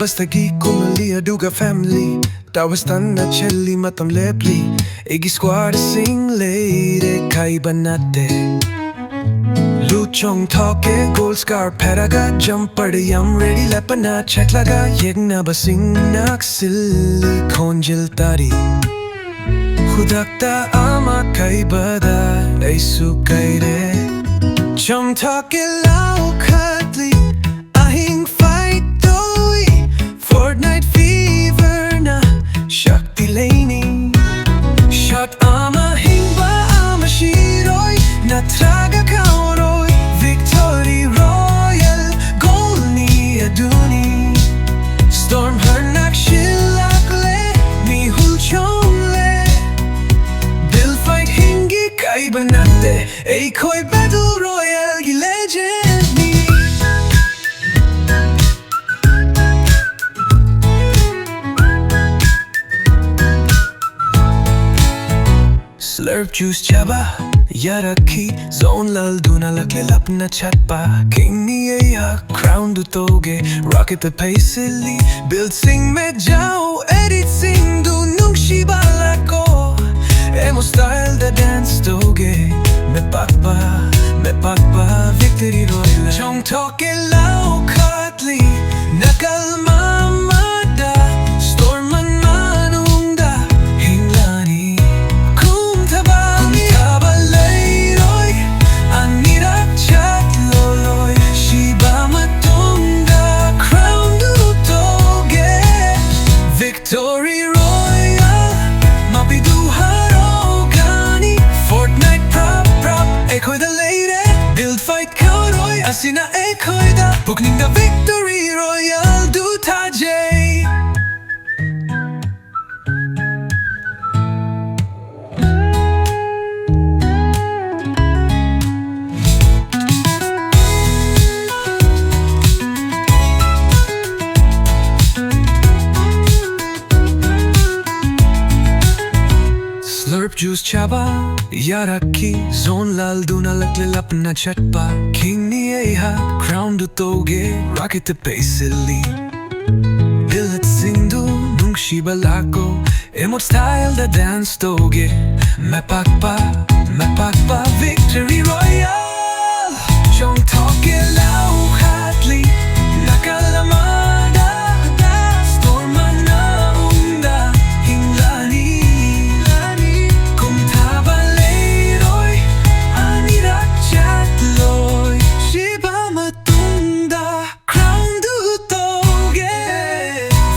bastagi kumali aduga family Tawastan na chelly matam lepli Igi squad sing lady kaiba natte Luchong toke gold scar paraga jumper yam ready lepana check laga yegna basing naksil konjil tari Khudakta ama kaibada aisu kaire Chum toke lau khadli ahing fight doi Fortnite fever na shakti laini Shot ama hingba ama shiroi na traga kauroi Victory Royal golni aduni Storm her nak shilakle ni hulchonle Bill fight hingi kaibanate ei koi battle royal gi legend ni Slurp juice chaba Yaraki zone lal duna lakle lapna chatpa King ni ya crown du toge rocket the pacely build sing me jao edit sing du nung shibala ko emo style the dance toge me pakpa victory royal chong toke lau katli nakal mamada storman manungda hinglani Victory Royal Mapidu Harogani Fortnite prop Ekoi the lady Build fight kauroi Asina ekoi da Bukning the Victory Royal Du taje Slurp juice chaba Yaraki zone lal duna lakle lapna chatpa King ni ha crown du toge rocket the pacely Billet sing du nung shibalako Emot style the dance toge Me pakpa victory royal Chong toke lau hatli nakalamada Storman naunda hinglani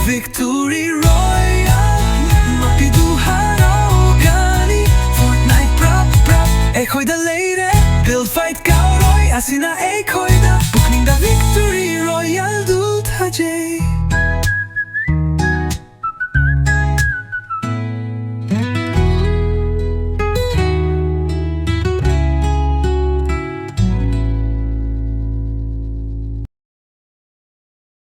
Victory Royal Mapidu Harogani Fortnite prop Ekoi the lady Build fight kauroi Asina ekoi da Bukning da Victory Royal Du taje